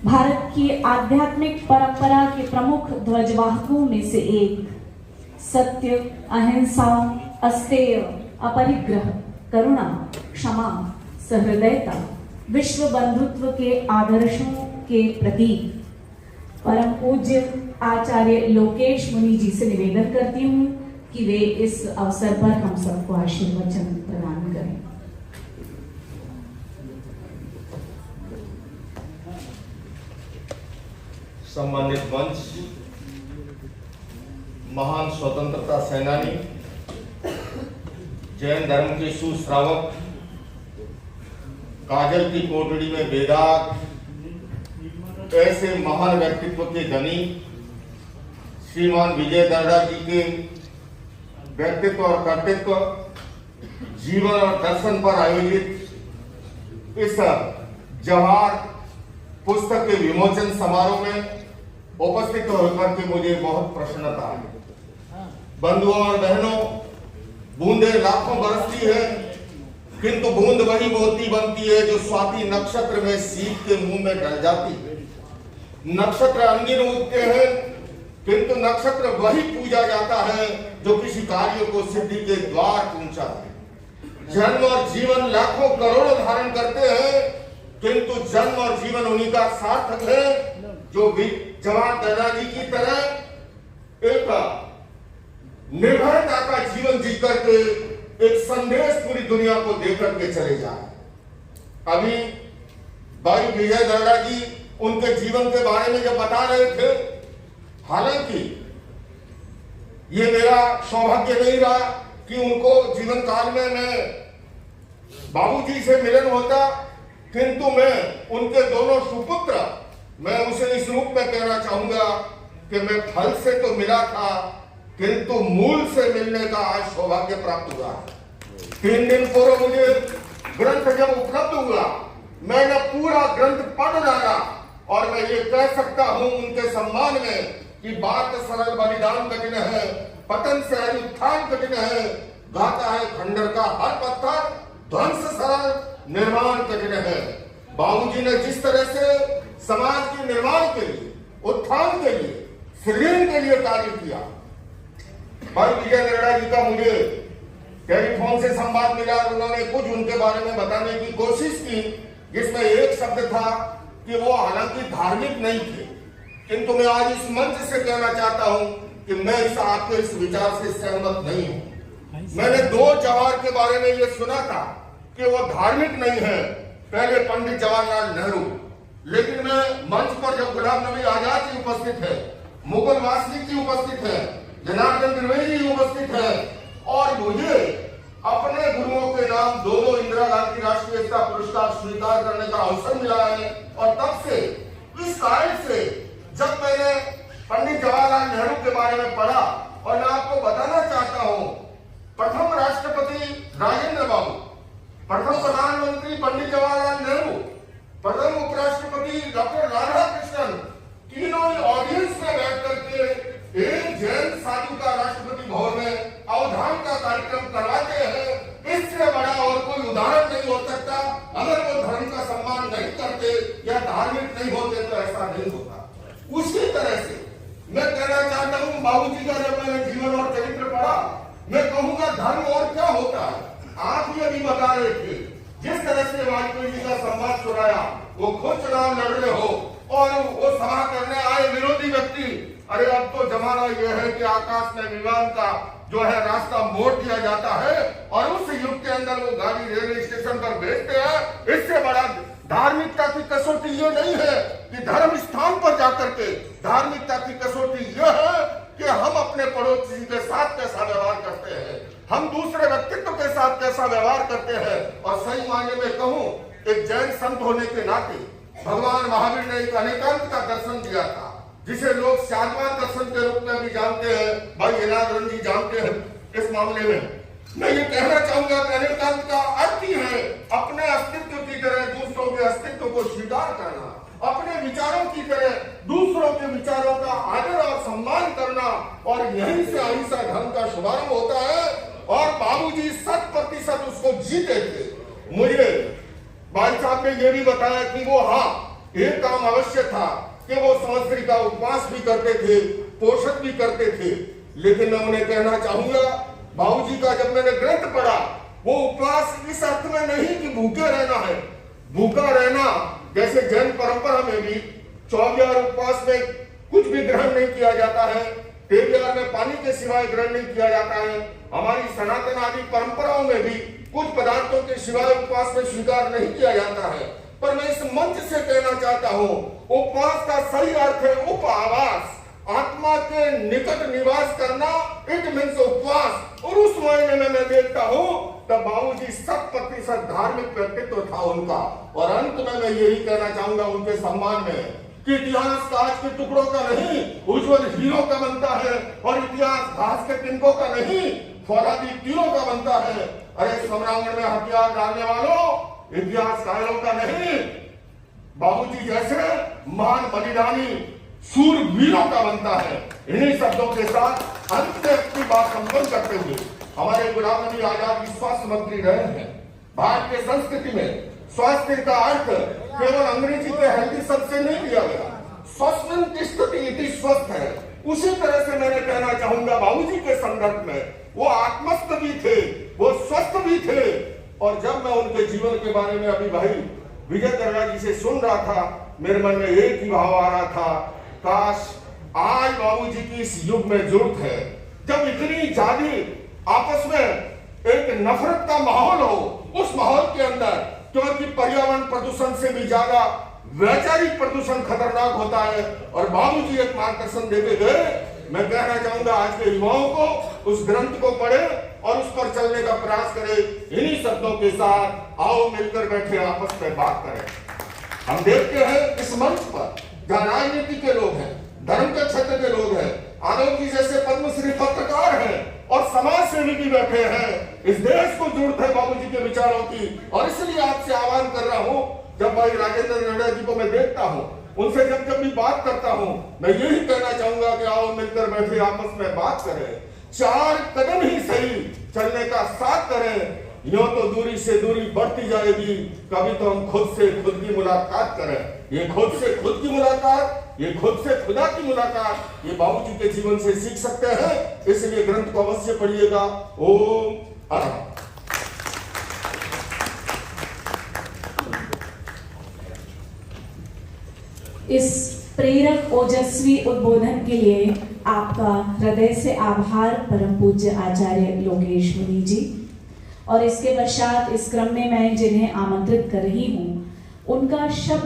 भारत की आध्यात्मिक परंपरा के प्रमुख ध्वजवाहकों में से एक, सत्य, अहिंसा, अस्तेय, अपरिग्रह, करुणा, क्षमा, सहृदयता, विश्व बंधुत्व के आदर्शों के प्रतीक परम पूज्य आचार्य लोकेश मुनि जी से निवेदन करती हूँ कि वे इस अवसर पर हम सबको आशीर्वचन प्रदान करें। सम्मानित मंच, महान स्वतंत्रता सेनानी, जैन धर्म के सुश्रावक, काजल की कोटड़ी में बेदाग ऐसे महान व्यक्तित्व के धनी श्रीमान विजय दर्डा जी के व्यक्तित्व और कर्तृत्व, जीवन और दर्शन पर आयोजित इस जवाहर पुस्तक के विमोचन समारोह में उपस्थित होकर के मुझे बहुत प्रसन्नता है। बंधुओं और बहनों, बूंदे लाखों बरसती है, किंतु बूंद वही मोती बनती है जो स्वाति नक्षत्र में सीप के मुंह में डल जाती है। नक्षत्र अनगिन उगते हैं, किंतु नक्षत्र वही पूजा जाता है जो किसी कार्य को सिद्धि के द्वार पहुंचाता है। जन्म और जीवन लाखों करोड़ों धारण करते हैं, किंतु जन्म और जीवन उन्हीं का सार्थक है जो भी जवाहर दर्डा जी की तरह एक निर्भरता का जीवन जी करके एक संदेश पूरी दुनिया को दे करके चले जाए। अभी भाई विजय दर्डा जी उनके जीवन के बारे में जब बता रहे थे, हालांकि ये मेरा सौभाग्य नहीं रहा कि उनको जीवन काल में मैं बाबूजी से मिलन होता, किंतु मैं उनके दोनों सुपुत्र, मैं उसे इस रूप में कहना चाहूंगा कि मैं फल से तो मिला था, किंतु मूल से मिलने का आज सौभाग्य प्राप्त हुआ। 3 दिन पूर्व मुझे ग्रंथ जब उपलब्ध हुआ, मैंने पूरा ग्रंथ पढ़ डाला और मैं ये कह सकता हूं उनके सम्मान में कि बात सरल बलिदान कठिन है, पतन से उत्थान कठिन है, गाता है खंडर का हर पत्थर, ध्वंस सरल निर्माण कठिन है। बाबूजी ने जिस तरह से समाज के निर्माण के लिए, उत्थान के लिए, सृजन के लिए कार्य किया, भाई विजय दर्डा जी का मुझे टेलीफोन से संवाद मिला और उन्होंने कुछ उनके बारे में बताने की कोशिश की, जिसमें एक शब्द था कि वो हालांकि धार्मिक नहीं थे, किंतु मैं आज इस मंच से कहना चाहता हूं कि मैं आपके इस विचार से सहमत नहीं हूं। मैंने 2 जवाहर के बारे में ये सुना था कि वो धार्मिक नहीं है, पहले पंडित जवाहरलाल नेहरू, लेकिन मैं मंच पर जब गुलाम नबी आजाद जी उपस्थित है, मुकुल वासनिक जी उपस्थित है, जनार्दन त्रिवेदी जी उपस्थित है और मुझे अपने गुरुओं के नाम 2 इंदिरा गांधी राष्ट्रीय एकता पुरस्कार स्वीकार करने का अवसर मिला है। और तब से इस कारण से जब मैंने पंडित जवाहरलाल नेहरू के बारे में पढ़ा, और मैं आपको बताना चाहता हूं, प्रथम राष्ट्रपति राजेंद्र बाबू, प्रथम प्रधानमंत्री पंडित जवाहरलाल नेहरू, प्रथम उपराष्ट्रपति डॉक्टर राधाकृष्णन, तीनों ऑडियंस में बैठ करके एक जैन साधु का राष्ट्रपति भवन में अवधान का कार्यक्रम करवाते हैं। इससे बड़ा और कोई उदाहरण नहीं हो सकता। अगर वो धर्म का सम्मान नहीं करते या धार्मिक नहीं होते तो ऐसा नहीं होता। उसी तरह से मैं कहना चाहता हूँ, बाबूजी का जब मैंने जीवन और चरित्र पढ़ा, मैं कहूंगा धर्म और क्या होता है। आप ये भी बता रहे थे, जिस तरह से वाजपेयी जी का संवाद सुनाया, वो खुद चुनाव लड़ रहे हो और वो सभा करने आए विरोधी व्यक्ति, अरे अब तो जमाना यह है कि आकाश में विमान का जो है रास्ता मोड़ दिया जाता है और उस युग के अंदर वो गाड़ी रेलवे स्टेशन पर भेजते हैं। इससे बड़ा धार्मिकता की कसौटी ये नहीं है कि धर्म स्थान पर जाकर के, धार्मिकता की कसौटी यह है कि हम अपने पड़ोसी के साथ कैसा व्यवहार करते हैं, हम दूसरे व्यक्तित्व के साथ कैसा व्यवहार करते हैं। और सही मायने में कहूं, एक जैन संत होने के नाते भगवान महावीर ने एक अनेकांत का दर्शन दिया था, जिसे लोग शादवान दर्शन के रूप में भी जानते हैं। भाई हिलाधरन जी जानते हैं इस मामले में। मैं ये कहना चाहूंगा कि अनेकांत का अर्थ ही है अपने अस्तित्व की तरह दूसरों के अस्तित्व को स्वीकार करना, अपने विचारों की तरह दूसरों के विचारों का आदर और सम्मान करना, और यहीं से अहिंसा धर्म का शुभारंभ होता है। और बाबूजी 100% उसको जीते थे। मुझे भाई साहब ने ये भी बताया कि वो एक काम अवश्य था कि वो संवत्सरी का उपवास भी करते थे, पोषण भी करते थे। लेकिन मैं उन्हें कहना चाहूंगा, बाबूजी का जब मैंने ग्रंथ पढ़ा, वो उपवास इस अर्थ में नहीं कि भूखे रहना है। भूखा रहना जैसे जैन परंपरा में भी 24 उपवास में कुछ भी ग्रहण नहीं किया जाता है, 23 में पानी के सिवाय ग्रहण नहीं किया जाता है। हमारी सनातन आदि परंपराओं में भी कुछ पदार्थों के सिवाय उपवास में स्वीकार नहीं किया जाता है। पर मैं इस मंच से कहना चाहता हूँ, उपवास का सही अर्थ है उपआवास, आत्मा के निकट निवास करना, इट मीन्स उपवास। और उस मायने में मैं देखता हूँ तब बाबूजी 100% धार्मिक व्यक्तित्व था उनका। और अंत में मैं यही कहना चाहूंगा उनके सम्मान में कि इतिहास कांच के टुकड़ों का नहीं, उज्जवल हीरो का बनता है, और इतिहास घास के तिनकों का नहीं, फौलादी तीरों का बनता है। अरे सम्रांगण में हथियार डालने वालों, इतिहास कायरों का नहीं, बाबूजी जैसे महान बलिदानी सूरवीरों का बनता है। इन्हीं शब्दों के साथ अंत में अपनी बात संपन्न करते हुए, हमारे गुलाम नबी आजाद स्वास्थ्य मंत्री रहे हैं। भारतीय संस्कृति में स्वास्थ्य का अर्थ केवल अंग्रेजी के हेल्दी शब्द से नहीं लिया गया। स्वस्थ की स्थिति स्वस्थ है। उसी तरह से मैंने कहना चाहूंगा, बाबूजी के संदर्भ में वो आत्मस्थ भी थे, वो स्वस्थ भी थे। और जब मैं उनके जीवन के बारे में अभी भाई विजय दर्रा जी से सुन रहा था, मेरे मन में एक ही भाव आ रहा था, काश आज बाबूजी की इस युग में जरूरत है जब इतनी ज्यादा आपस में एक नफरत का माहौल हो। उस माहौल के अंदर, क्योंकि पर्यावरण प्रदूषण से भी ज्यादा वैचारिक प्रदूषण खतरनाक होता है, और बाबूजी एक मार्गदर्शन देते गए। मैं कहना चाहूंगा आज के युवाओं को उस ग्रंथ को पढ़े और उस पर चलने का प्रयास करें। इन्हीं शब्दों के साथ आओ मिलकर बैठे आपस में बात करें। हम देखते हैं इस मंच पर जहाँ राजनीति के लोग हैं, धर्म के क्षेत्र के लोग हैं, आलोक जी जैसे पद्मश्री पत्रकार हैं और समाज सेवी भी बैठे हैं। इस देश को जरूरत है बाबूजी के विचारों की। और इसलिए आपसे आह्वान कर रहा हूं, जब भाई राजेंद्र नड्डा जी को मैं देखता हूं, उनसे जब जब भी बात करता हूं, मैं यही कहना चाहूंगा कि आओ मिलकर बैठे आपस में बात करें, 4 कदम ही सही चलने का साथ करें। यूं तो दूरी से दूरी बढ़ती जाएगी, कभी तो हम खुद से खुद की मुलाकात करें। ये खुद से खुद की मुलाकात, ये खुद से खुदा की मुलाकात, ये बाबूजी के जीवन से सीख सकते हैं। इसलिए ग्रंथ को अवश्य पढ़िएगा। ओम अरहम। इस प्रेरक ओजस्वी उद्बोधन के लिए आपका हृदय से आभार परम पूज्य आचार्य लोकेश मुनि जी। और इसके पश्चात इस क्रम में मैं जिन्हें आमंत्रित कर रही हूँ, उनका शब्द